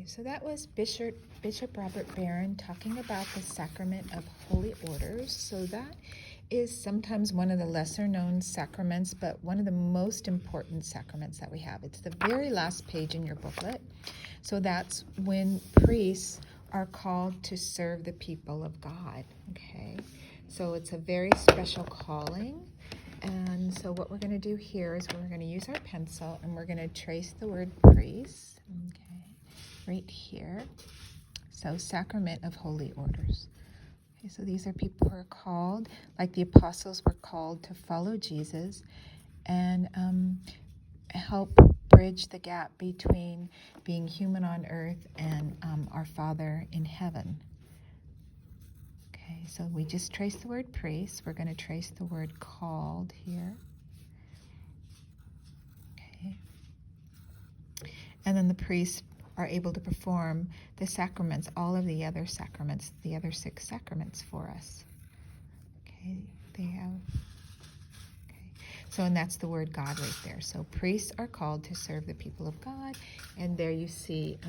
So that was Bishop Robert Barron talking about the sacrament of holy orders. So that is sometimes one of the lesser known sacraments, but one of the most important sacraments that we have. It's the very last page in your booklet. So that's when priests are called to serve the people of God, okay? So it's a very special calling. And so what we're going to do here is we're going to use our pencil and we're going to trace the word priest, okay, right here. So sacrament of holy orders. Okay, so these are people who are called, like the apostles were called to follow Jesus and help bridge the gap between being human on earth and our Father in heaven. Okay, so we just trace the word priest. We're going to trace the word called here. Okay. And then the priests are able to perform the sacraments, all of the other sacraments, the other 6 sacraments for us. Okay, they have, okay. So, and that's the word God right there. So priests are called to serve the people of God. And there you see,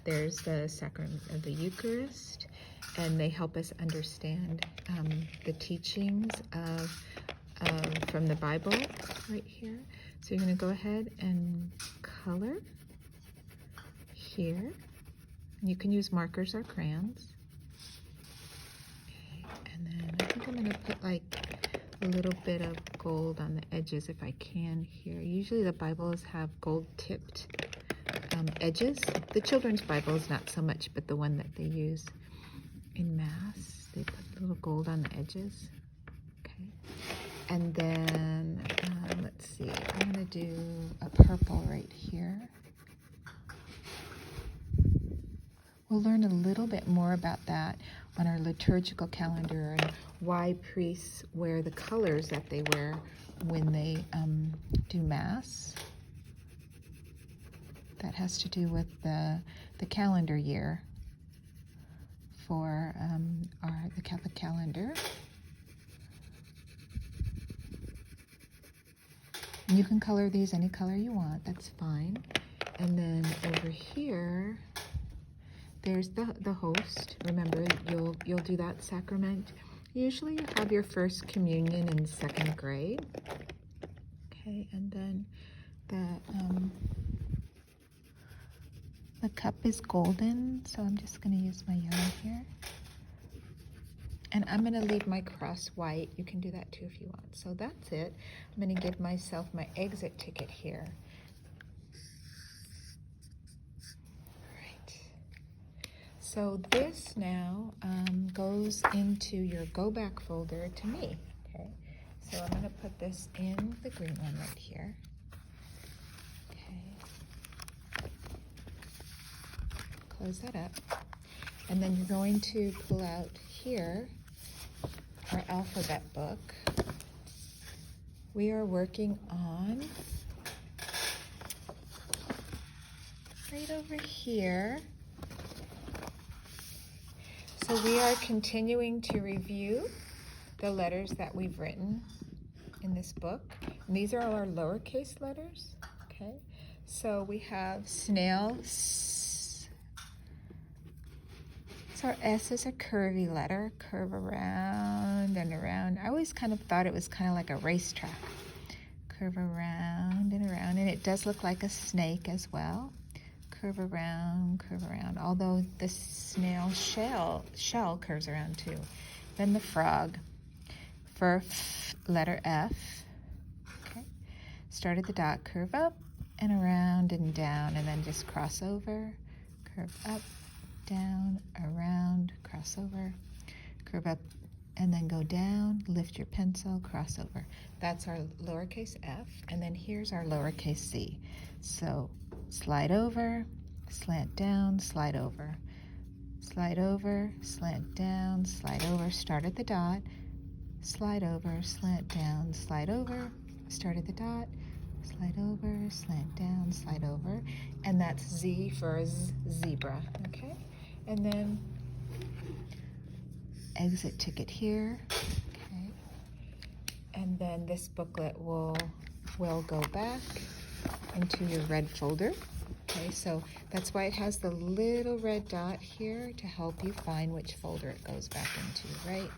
there's the sacrament of the Eucharist, and they help us understand the teachings from the Bible right here. So you're going to go ahead and color here. You can use markers or crayons. Okay, and then I think I'm going to put like a little bit of gold on the edges if I can here. Usually the Bibles have gold tipped edges. The children's Bible is not so much, but the one that they use in Mass, they put a little gold on the edges. Okay, and then let's see, I'm going to do a purple right here. We'll learn a little bit more about that on our liturgical calendar and why priests wear the colors that they wear when they do Mass. That has to do with the calendar year for the Catholic calendar. You can color these any color you want, that's fine. And then over here, there's the host. Remember, you'll do that sacrament. Usually you have your first communion in 2nd grade. Okay, and then the cup is golden, so I'm just going to use my yellow here. And I'm going to leave my cross white. You can do that too if you want. So that's it. I'm going to give myself my exit ticket here. So this now goes into your go back folder to me, okay? So I'm going to put this in the green one right here, okay? Close that up. And then you're going to pull out here our alphabet book. We are working on, right over here, so we are continuing to review the letters that we've written in this book. And these are all our lowercase letters, okay? So we have snail. So our S is a curvy letter, curve around and around. I always kind of thought it was kind of like a racetrack. Curve around and around, and it does look like a snake as well. Curve around, although the snail shell curves around too. Then the frog, for letter F, okay. Start at the dot, curve up and around and down, and then just cross over, curve up, down, around, cross over, curve up, and then go down, lift your pencil, cross over. That's our lowercase f, and then here's our lowercase c. So slide over, slant down, slide over, slide over, slant down, slide over, start at the dot, slide over, slant down, slide over, start at the dot, slide over, slant down, slide over, and that's Z for zebra, okay? And then exit ticket here, okay? And then this booklet will go back into your red folder. Okay, so that's why it has the little red dot here to help you find which folder it goes back into, right?